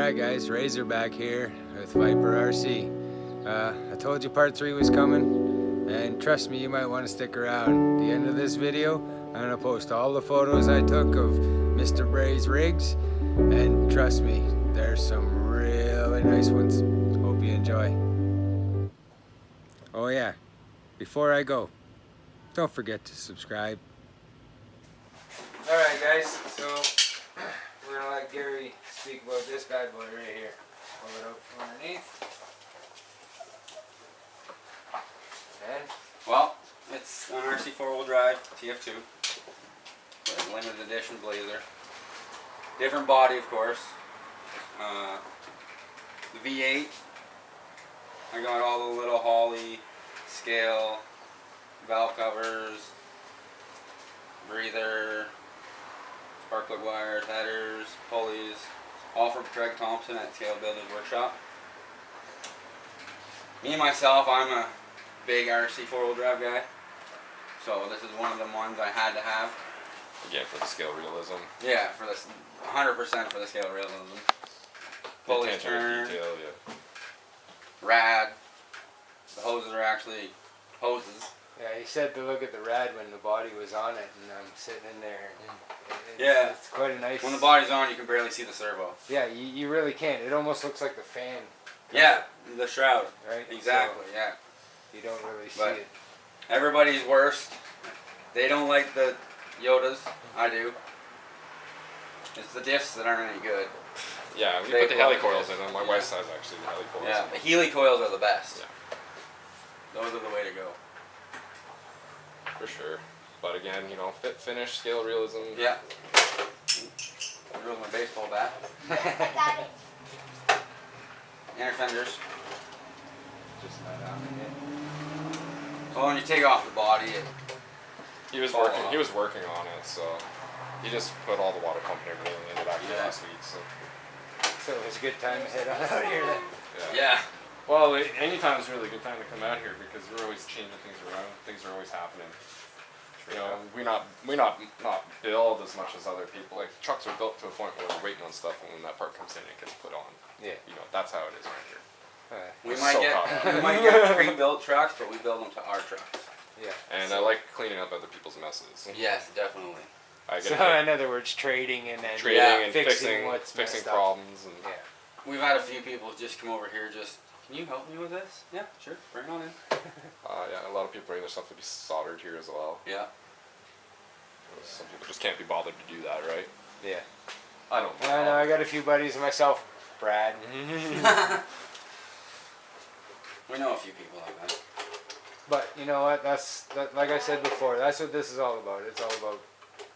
Alright guys, Razorback here with Viper RC. I told you part 3 was coming, and trust me, you might want to stick around. At the end of this video, I'm going to post all the photos I took of Mr. Bray's rigs, and trust me, there's some really nice ones. Hope you enjoy. Oh yeah, before I go, don't forget to subscribe. Alright guys, so we're going to let Gary speak about this bad boy right here. Pull it out from underneath. And well, it's an RC 4-wheel drive TF2 with a limited edition Blazer. Different body, of course. The V8. I got all the little Holley, scale, valve covers, breather, spark plug wires, headers, pulleys, all from Craig Thompson at Scale Builders Workshop. Me myself, I'm a big RC 4-wheel drive guy, so this is one of the ones I had to have. Again, for the scale realism. Yeah, for this 100% for the scale realism. Pulleys turn, detail, yeah. rad. The hoses are actually hoses. yeah, he said to look at the rad when the body was on it, and I'm sitting in there. Yeah. It's quite a nice... When the body's on, you can barely see the servo. Yeah, you really can't. It almost looks like the fan. Yeah, the shroud. Right? Exactly, So yeah. you don't really see But it. everybody's worst. They don't like the Yodas. I do. It's the diffs that aren't any good. Yeah, we They put the heli quality coils is- in them. My yeah. wife's has actually the heli coils. Yeah, the Healy coils are the best. Yeah. Those are the way to go. For sure. But again, you know, fit, finish, scale realism. Yeah. There goes my baseball bat. Got it. Inner fenders. Just not on it. So when you take off the body, He was Fall working. off. He was working on it, so he just put all the water pump and everything in it actually Yeah. last week. So So it was a good time to head on out here then. yeah. Well, anytime is a really good time to come out here because we're always changing things around. Things are always happening. You know, we not build as much as other people. Like trucks are built to a point where we're waiting on stuff, and when that part comes in, it gets put on. Yeah. You know, that's how it is right here. We It's might so get common. we might get pre-built trucks, but we build them to our trucks. Yeah. And I like cleaning up other people's messes. Yes, definitely. I get So in other words, trading and then trading Yeah, and fixing fixing what's fixing messed up. problems and Yeah. We've had a few people just come over here. Just, can you help me with this? Yeah, sure. Bring it on in. yeah, a lot of people bring their stuff to be soldered here as well. Yeah. Some people just can't be bothered to do that, right? Yeah. I don't. I know, I got a few buddies myself, Brad. We know a few people like that. But you know what? Like I said before, that's what this is all about. It's all about,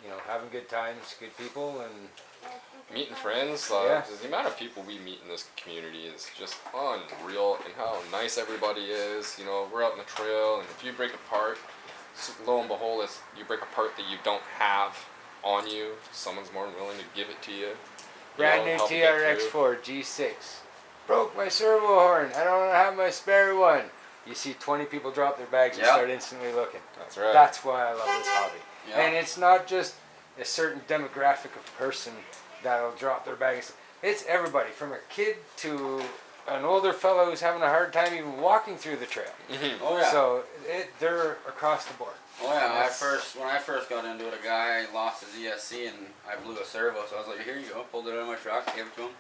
you know, having good times, good people, and Meeting friends, Yeah. the amount of people we meet in this community is just unreal, and how nice everybody is. You know, we're out in the trail, and if you break a part, lo and behold, it's, you break a part that you don't have on you, someone's more than willing to give it to you. brand new help you get through. TRX4 G6. Broke my servo horn. I don't have my spare one. You see 20 people drop their bags and Yep. start instantly looking. That's right. That's why I love this hobby. Yeah. And it's not just a certain demographic of person that'll drop their bags. It's everybody, from a kid to an older fellow who's having a hard time even walking through the trail. Oh yeah. So they're across the board. Oh yeah. That's- When I first got into it, a guy lost his ESC and I blew a servo. So I was like, here you go. Pulled it out of my truck, gave it to him.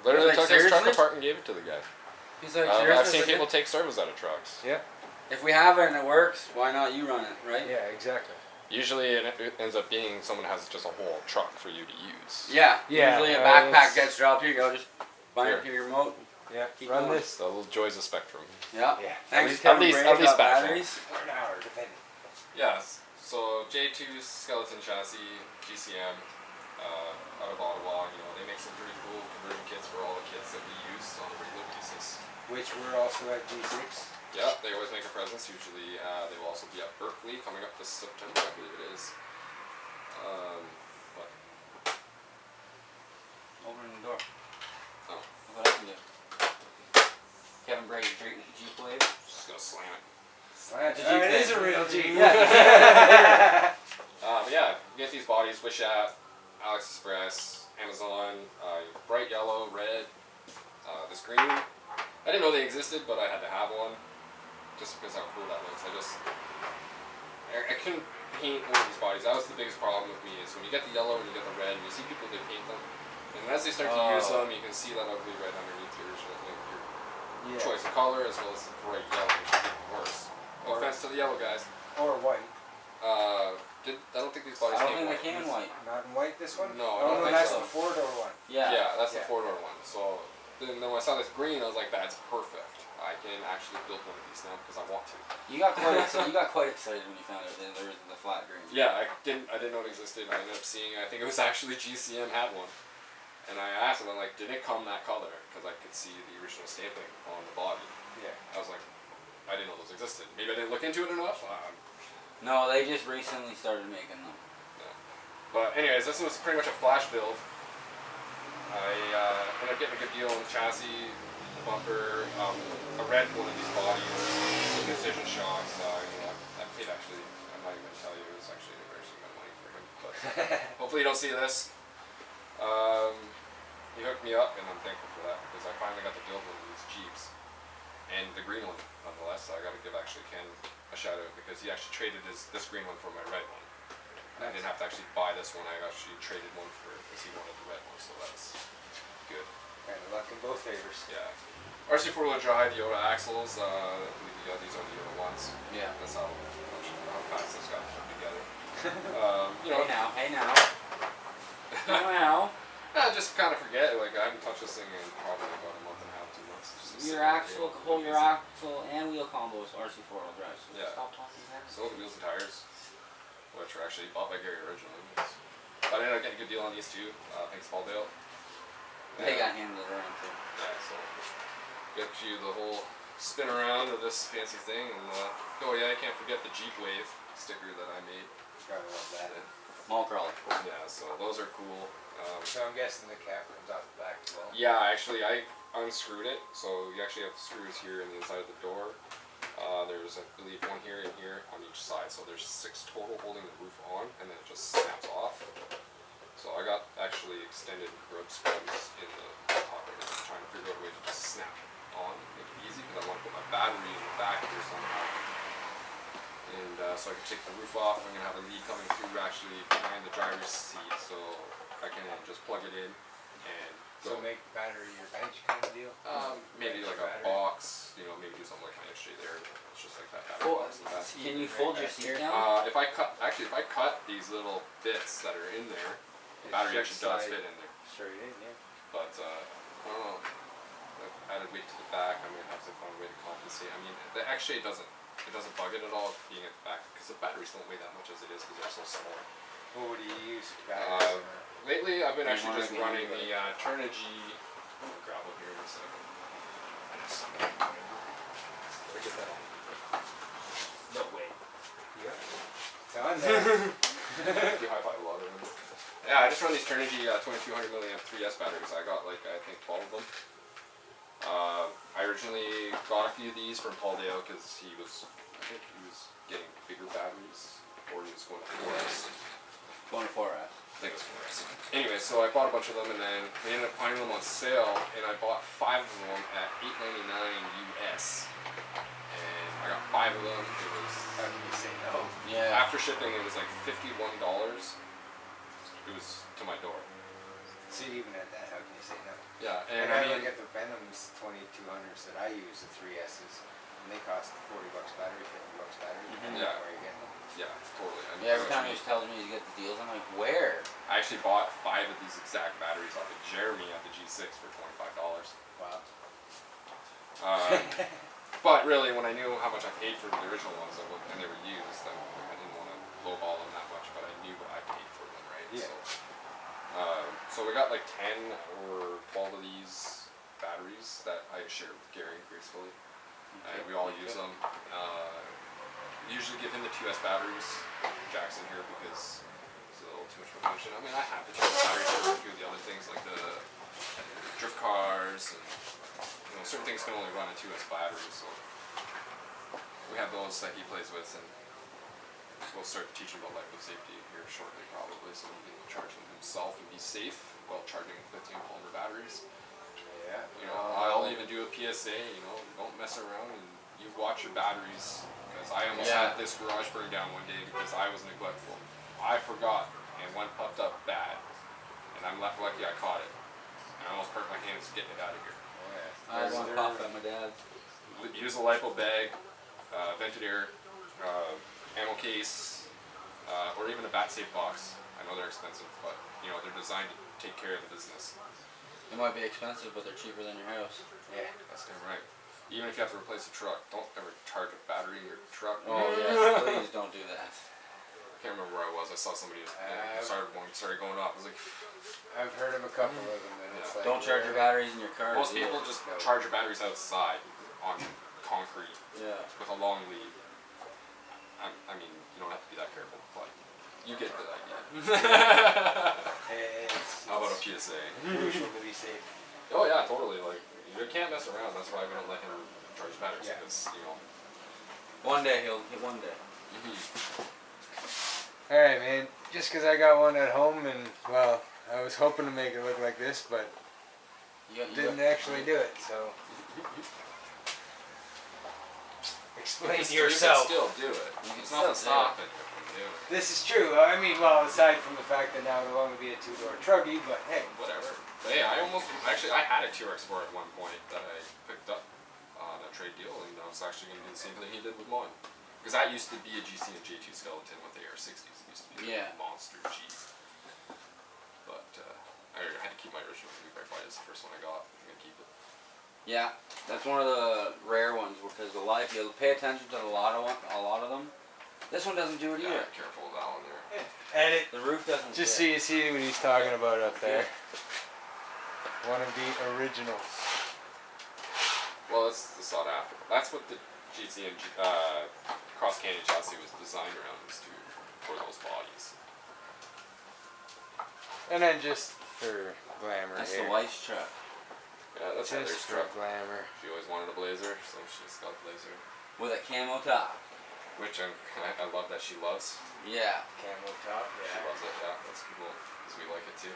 Literally Like, took his truck seriously? apart and gave it to the guy. He's like, I've seriously? seen Like, people take servos out of trucks. Yeah. if we have it and it works, why not you run it, right? Yeah, exactly. Usually it ends up being someone has just a whole truck for you to use. Yeah. Yeah, Usually a it's- backpack gets dropped. Here you go. Just bind it to your remote. Yeah. Keep Run going. this. The little joys of Spectrum. Yeah. Yeah. Thanks, least- Kevin at least- Bray, at least got back batteries. Or an hour, depending. Yes. So J2's skeleton chassis, GCM, out of Ottawa. You know, they make some pretty cool conversion kits for all the kits that we use on a regular basis. Which we're also at G6. Yeah, they always make a presence. Usually, they will also be at Berkeley coming up this September, I believe it is. What? Open the door. Oh. What I can do? Kevin Bray straight with the Jeep blade. Just gonna slam it. Slant the Oh, Jeep it blade. is a real Jeep. But yeah, you get these bodies. Wish at AliExpress, Amazon. bright yellow, red, this green. I didn't know they existed, but I had to have one, just because how cool that looks. I couldn't paint one of these bodies. That was the biggest problem with me, is when you get the yellow and you get the red, and you see people, they paint them, and as they start to use them, you can see that ugly red underneath your original, your choice of color, as well as the bright yellow, which is even worse. No offense to the yellow guys. Or white. I don't think these bodies I don't came think they white. came white. Not in white, this one? No, I Oh, don't no, think that's so. the four-door one. Yeah. Yeah, that's the Yeah. 4-door one. So then when I saw this green, I was like, that's perfect. I can actually build one of these now because I want to. You got quite excited when you found out that there was the flat green. Yeah, I didn't know it existed. I ended up seeing, I think it was actually GCM had one. And I asked him, I'm like, did it come that color? Because I could see the original stamping on the body. Yeah. I was like, I didn't know those existed. Maybe I didn't look into it enough. No, they just recently started making them. But anyways, this was pretty much a flash build. I ended up getting a good deal on the chassis, the bumper, a red one of these bodies, some precision shocks. I paid actually, I'm not even going to tell you, it was actually an embarrassing amount of money for him. But hopefully you don't see this. He hooked me up, and I'm thankful for that, because I finally got to build one of these Jeeps. And the green one, nonetheless. So I got to give actually Ken a shout out, because he actually traded this green one for my red one. I didn't have to actually buy this one. I actually traded one for it because he wanted the red one, so that's good. Kind of luck in both favors. Yeah. RC 4-wheel drive Yoda axles. These are the Yoda ones. Yeah. That's how fast this got put together. Hey now. Just kind of forget. Like I haven't touched this thing in probably about a month and a half, 2 months. Just Your axle and wheel combo is RC 4-wheel drive. So Yeah. stop talking about it. So the wheels and tires, which were actually bought by Gary originally. But I ended up getting a good deal on these two. Thanks, Paul Dale. They got handed around too. Yeah, so get you the whole spin around of this fancy thing, and oh yeah, I can't forget the Jeep Wave sticker that I made. Gotta love that. Mall crawler. Yeah, so those are cool. So I'm guessing the cap comes off the back as well. Yeah, actually I unscrewed it, so you actually have screws here in the inside of the door. There's, I believe, one here and here on each side, so there's 6 total holding the roof on, and then it just snaps off. So I got actually extended grub screws in the top of it, trying to figure out a way to just snap on, make it easy, because I want to put my battery in the back here somehow. And so I can take the roof off. I'm going to have a lead coming through actually behind the driver's seat, so I can just plug it in and So make battery your bench kind of deal? maybe Bench like a battery. box, maybe do something like my XJ there. It's just like that battery Fold- box in the back. Can you fold your seat down? If I cut these little bits that are in there, the battery should actually does slide fit in there. Straight in, yeah. But I don't know. I added weight to the back. I'm gonna have to find a way to compensate. I mean, the XJ doesn't bug it at all being at the back, because the batteries don't weigh that much as it is because they're so small. What would you use for batteries? Lately, I've been actually just wanna running be- the Turnigy. I'm gonna grab it here in a second. Where I get that on? No way. Yeah. It's on there. You high five a lot of them. Yeah, I just run these Turnigy 2200 milliamp 3S batteries. I got like I think 12 of them. I originally got a few of these from Paul Dale because I think he was getting bigger batteries, or he was going to 4S. Going to 4S. I think it was 4S. Anyway, so I bought a bunch of them, and then we ended up finding them on sale, and I bought 5 of them at $8.99 US. And I got 5 of them. It was How can you say no? Yeah. after shipping, it was like $51. It was to my door. See, even at that, how can you say no? Yeah, And and I I mean, look at the Venoms 2200s that I use, the 3Ss, and they cost $40 battery, $50 battery, depending Yeah. on where you get them. yeah, totally. I mean, Yeah, every time he was telling me to get the deals, I'm like, where? I actually bought 5 of these exact batteries off of Jeremy at the G6 for $25. Wow. But really, when I knew how much I paid for the original ones, and they were used, I didn't want to lowball them that much, but I knew what I paid for them, right? Yeah. So we got like 10 or 12 of these batteries that I shared with Gary gracefully. And we all use them. Usually give him the 2S batteries, Jackson here, because it's a little too much of a function. I mean, I have the 2S batteries for a few of the other things, like the drift cars, and certain things can only run a 2S battery, so we have those that he plays with, and we'll start teaching about life with safety here shortly, probably, so he can charge them himself and be safe. while charging lithium polymer batteries. Yeah. You know, I'll even do a PSA. You know, don't mess around and you watch your batteries. Because I almost Yeah. had this garage burn down one day because I was neglectful. I forgot and one puffed up bad, and I'm left lucky I caught it. And I almost burnt my hands getting it out of here. I had one puff at my dad's. Use a lipo bag, vented air, ammo case, or even a bat safe box. I know they're expensive, but you know they're designed to take care of the business. They might be expensive, but they're cheaper than your house. Yeah. That's damn right. Even if you have to replace a truck, don't ever charge a battery in your truck. Oh yeah, please don't do that. I can't remember where I was. I saw somebody started going off. I was like, I've heard of a couple of them, and it's like Don't charge your batteries in your car. most people just charge your batteries outside on concrete Yeah. with a long lead. I mean, you don't have to be that careful, but you get the idea. It's How about a PSA? crucial to be safe. Oh yeah, totally. Like you can't mess around. That's why we don't let him charge batteries Yeah. because you know. One day he'll. One day. All right, man. Just because I got one at home, and well, I was hoping to make it look like this, but didn't actually do it. So explain yourself. You can still do it. It's not stopping you from doing it. This is true. I mean, well, aside from the fact that now it'll only be a two-door truggy, but hey. Whatever. But hey, I had a TRX4 at one point that I picked up on a trade deal, and I was actually going to do the same thing he did with mine. Because that used to be a GC and J2 skeleton with the AR-60s. It used to be a monster G. But I had to keep my original Kevin Bray. It's the first one I got. I'm going to keep it. Yeah, that's one of the rare ones because a lot. If you pay attention to a lot of them, this one doesn't do it either. Yeah, careful with that one there. Edit. The roof doesn't. Just so fit. you see what he's talking about up there. One of the originals. Well, that's the sought after. That's what the GC and Cross Canyon chassis was designed around, was for those bodies. And then just for glamour That's here. the wife's truck. Yeah, that's Heather's Just for truck. glamour. She always wanted a Blazer, so she's got a Blazer. With a camo top. Which I love that she loves. Yeah. Camo top, She loves it, yeah. That's cool, because we like it too.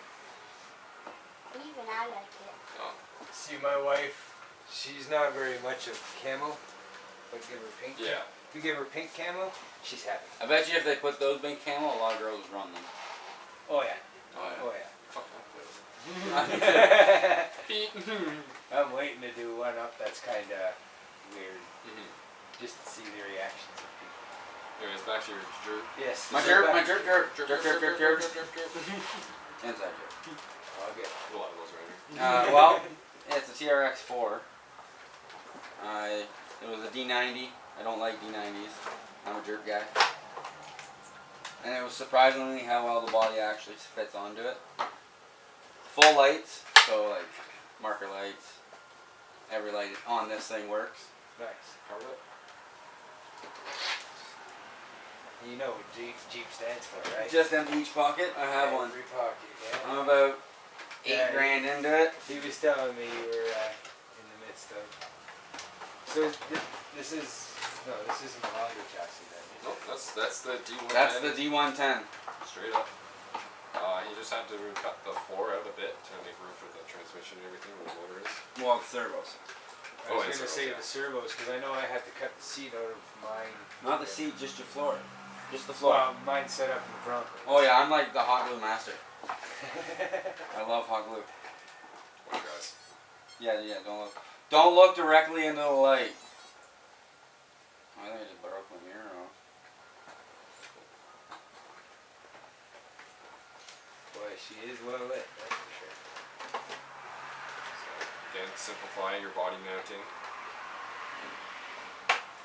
Even I like it. Oh. See, my wife, she's not very much of camo, but give her pink. Yeah. If you give her pink camo, she's happy. I bet you if they put those big camo, a lot of girls would run them. Oh yeah. Oh yeah. Oh yeah. Fuck that. I'm waiting to do one up that's kind of weird, just to see the reactions of people. Anyways, back to your jerk. Yes. My jerk. Inside jerk. I'll get it. A lot of those right here. Well, it's a TRX4. It was a D90. I don't like D90s. I'm a jerk guy. And it was surprisingly how well the body actually fits onto it. Full lights, so like marker lights. Every light on this thing works. Nice. Power whip. You know what Jeep stands for, right? Just empty each pocket. I have one. Every pocket, yeah. I'm about Yeah. $8 grand into it. He was telling me you were in the midst of. So this isn't the longer chassis then. Nope, that's the D110. That's the D110. Straight up. You just have to cut the floor out a bit to make room for the transmission and everything where the motor is. Well, the servos. I was and going to servos, say yeah. the servos because I know I had to cut the seat out of mine. Not the seat, just your floor. Just the floor. Well, mine's set up in the Bronco. Oh yeah, I'm like the hot glue master. I love hot glue. What guys? Yeah, don't look directly into the light. I think I just broke my mirror off. Boy, she is well lit, that's for sure. So, again, simplifying your body mounting.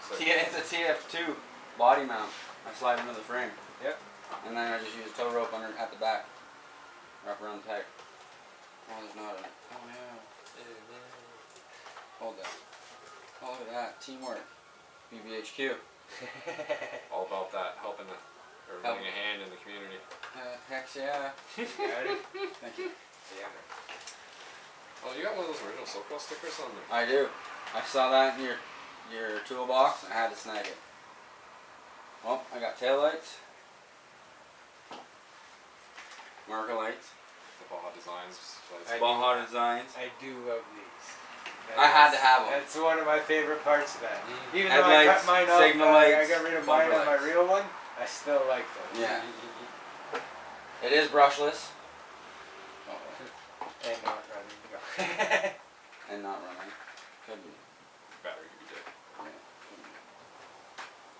So, It's a TF2 body mount. I slide into the frame. Yep. And then I just use a tow rope under at the back. Wrap around the peg. Oh, there's not a. Oh no. Hold that. Oh, look at that. Teamwork. BBHQ. all about that, helping or lending a hand in the community. Heck yeah. Got it? Thank you. Yeah, man. Oh, you got one of those original SoCal stickers on there? I do. I saw that in your toolbox and I had to snag it. Well, I got tail lights, marker lights, the Baja Designs. I Baja Designs. I do love these. I had to have 'em. That's one of my favorite parts of that. Even though Headlights, I cut mine off, signal I lights, got rid of mine bumper on my lights. real one. I still like those. Yeah. It is brushless. And not running. No. And not running. Could be. Battery could be dead.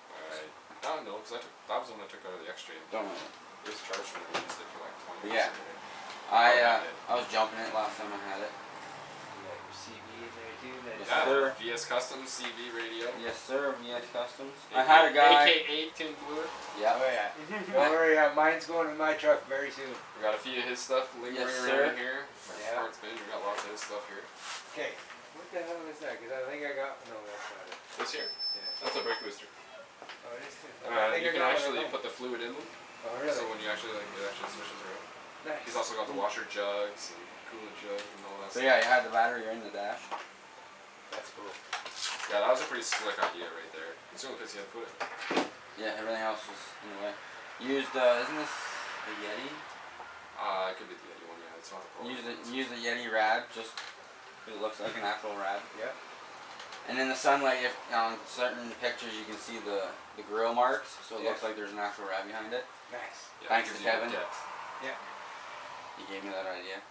Yeah. I don't know, because that was the one I took out of the X-Train. Don't know. It was charged when we used it for like 20 Yeah. minutes. I was jumping it last time I had it. You got your CV in there too. That's Yes, Yeah, sir. VS Custom CV radio. Yes, sir. VS Customs. I had a guy. AKA Tin Fluid. Yeah. Oh yeah. Don't worry, mine's going in my truck very soon. We got a few of his stuff lingering Yes, around sir. here. My Yeah. parts bin, we got lots of his stuff here. Okay. What the hell is that? Because I think I got. No, that's not it. This here, Yeah. that's a brake booster. Oh, it is too. I think You I can got actually one of put the fluid in them. them. Oh really? So when you actually it actually switches around. Nice. He's also got the washer jugs and coolant jugs and all that So stuff. yeah, you had the battery in the dash. That's cool. Yeah, that was a pretty slick idea right there. It's the only place you had to put it. Yeah, everything else was in the way. Used isn't this a Yeti? It could be the Yeti one, yeah. It's not the Pro. Use the Yeti rad, just it looks like an actual rad. Yeah. And in the sunlight, if on certain pictures you can see the grill marks, so it Yeah. looks like there's an actual rad behind it. Nice. Yeah, Thanks gives to you the Kevin. depth. He gave me that idea.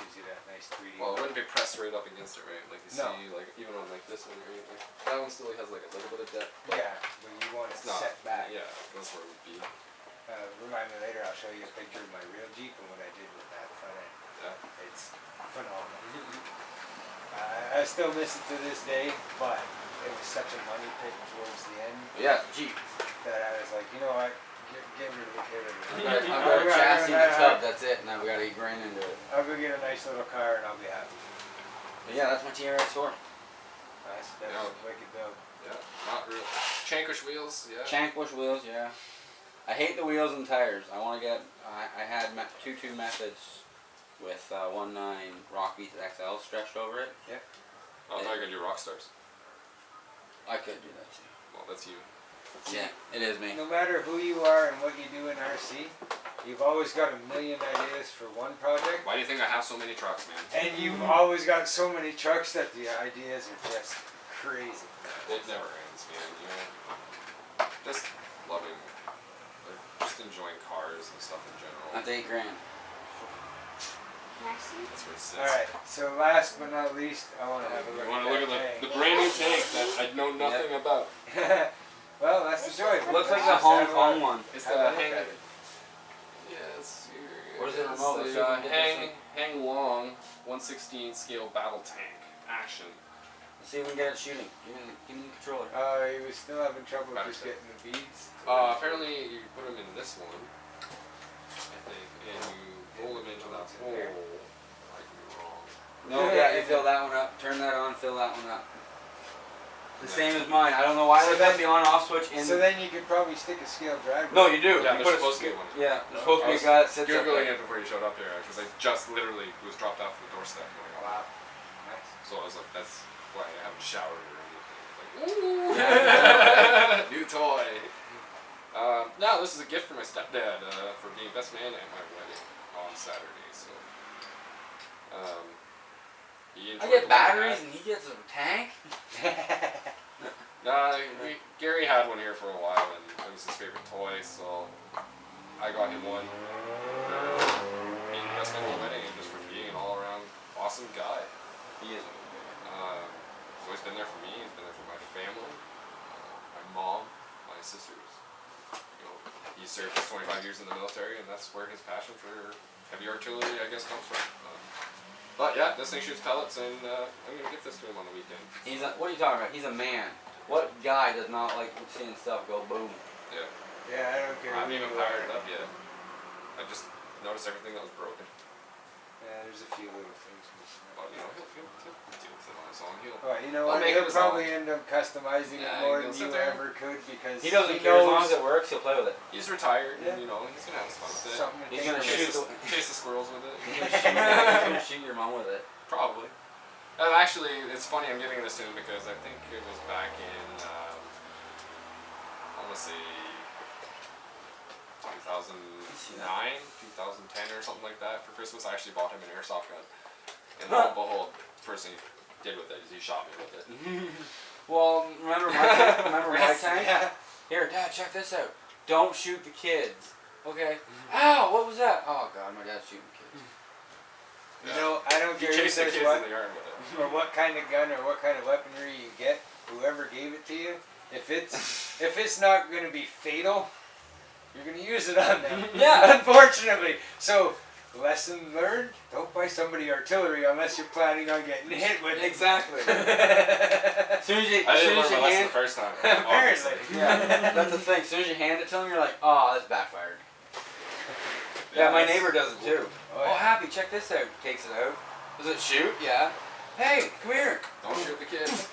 Gives you that nice 3D. Well, it wouldn't be pressed right up against it, right? Like you No. see, like even on like this one, right? Like that one still has like a little bit of depth. Yeah, but you want it It's not set back. Yeah, that's where it would be. Remind me later, I'll show you a picture of my real Jeep and what I did with that front end. Yeah. It's phenomenal. I still miss it to this day, but it was such a money pit towards the end But yeah, Jeep. that I was like, you know what, get rid of it, get rid of it. I've got a chassis and a tub. That's it. Now we got 8 grand into it. I'll go get a nice little car and I'll be happy. But yeah, that's my TRX4. That's Yeah. a wicked build. Yeah, not real. Chankrish wheels, yeah. Shank-bush wheels, yeah. I hate the wheels and tires. I want to get. I had 2 methods with 1.9 Rock Beats XL stretched over it. Oh, I thought you were gonna do rock stars. I could do that too. Well, that's you. Yeah, it is me. No matter who you are and what you do in RC, you've always got a million ideas for one project. Why do you think I have so many trucks, man? And you've always got so many trucks that the ideas are just crazy. It never ends, man. You know, just loving, like, just enjoying cars and stuff in general. That's 8 grand. Can I see? That's where it sits. Alright, so last but not least, I want to have a look You want to look at at the brand new tank that I know nothing about. tank. Well, that's the joy. Looks like Let's the just Hong have a Kong look. one. It's Have a the look hang. at it. Yes. Where's the it's remote? Let's see the, if we can get this hang long 1/16 scale battle tank action. Let's see if we can get it shooting. Give me the controller. He was still having trouble Battery just set. getting the beads. Apparently you put them in this one, I think, and you roll them into that hole. I could be wrong. No, yeah, you fill that one up. Turn that on, fill that one up. The same as mine. I don't know why So they put then- the on-off switch in. So then you could probably stick a scale driver. No, you do. Yeah, you there's put supposed to be one. Yeah, there's supposed to be a I was guy that sits up Googling there. it before you showed up here because I just literally was dropped off at the doorstep. When I got Wow. out. Nice. So I was like, that's why I haven't showered or anything. Like, ooh, new toy. No, this is a gift for my stepdad for being best man at my wedding on Saturday. So, he I enjoyed get the batteries wedding. and he gets a tank. Nah, Gary had one here for a while and it was his favorite toy, so I got him one for being best man at my wedding and just for being an all-around awesome guy. He is. He's always been there for me. He's been there for my family, my mom, my sisters. You know, he served his 25 years in the military, and that's where his passion for heavy artillery, I guess, comes from. But yeah, this thing shoots pellets, and I'm gonna give this to him on the weekend. What are you talking about? He's a man. What guy does not like seeing stuff go boom? Yeah, Yeah, I don't care. I haven't who even you are. fired it up yet. I just noticed everything that was broken. Yeah, there's a few little things missing. But you know, he'll deal with it on his own. Well, you know I'll what? make it He'll his probably own. end up customizing Yeah, it more he'll than you sit there. ever could because He doesn't care as long as knows it works. He'll play with it. He's retired, Yeah. and you know, he's gonna have his fun with it. something to He's take gonna away. shoot Chase the squirrels with it. He's gonna shoot your mom with it. Probably. Actually, it's funny I'm giving this to him because I think it was back in, I want to say 2009, 2010 or something like that for Christmas. I actually bought him an airsoft gun. And lo and behold, first thing he did with it is he shot me with it. Well, remember my time? Yeah. Here, Dad, check this out. Don't shoot the kids. Okay. Ow, what was that? Oh God, my dad's shooting kids. You know, I don't He care who chased the says kids what, in the yard with it. or what kind of gun or what kind of weaponry you get. Whoever gave it to you, if it's not going to be fatal, you're going to use it on them. Yeah. Unfortunately. So, lesson learned: don't buy somebody artillery unless you're planning on getting hit with it. Exactly. As soon as you, I as soon didn't as learn you my lesson hand, the first time. Apparently. obviously. yeah, that's the thing. As soon as you hand it to them, you're like, oh, that's backfired. Yeah, my neighbor does it too. Oh, Oh, yeah. Happy, check this out. Takes it out. Does it shoot? Yeah. Hey, come here. Don't shoot the kids.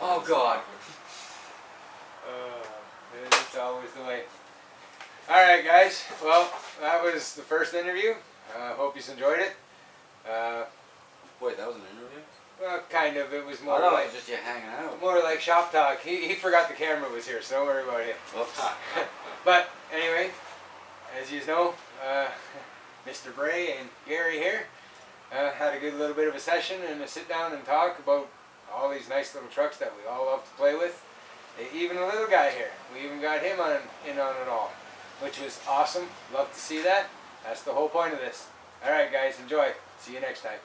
Oh God. It's always the way. Alright, guys. Well, that was the first interview. Hope you enjoyed it. Wait, that was an interview? Well, kind of. It was I more thought it like was just you hanging out. more like shop talk. He forgot the camera was here, so don't worry about it. Whoops. But anyway, as you know, Mr. Bray and Gary here had a good little bit of a session and a sit down and talk about all these nice little trucks that we all love to play with. Even a little guy here. We even got him in on it all, which was awesome. Love to see that. That's the whole point of this. All right, guys, enjoy. See you next time.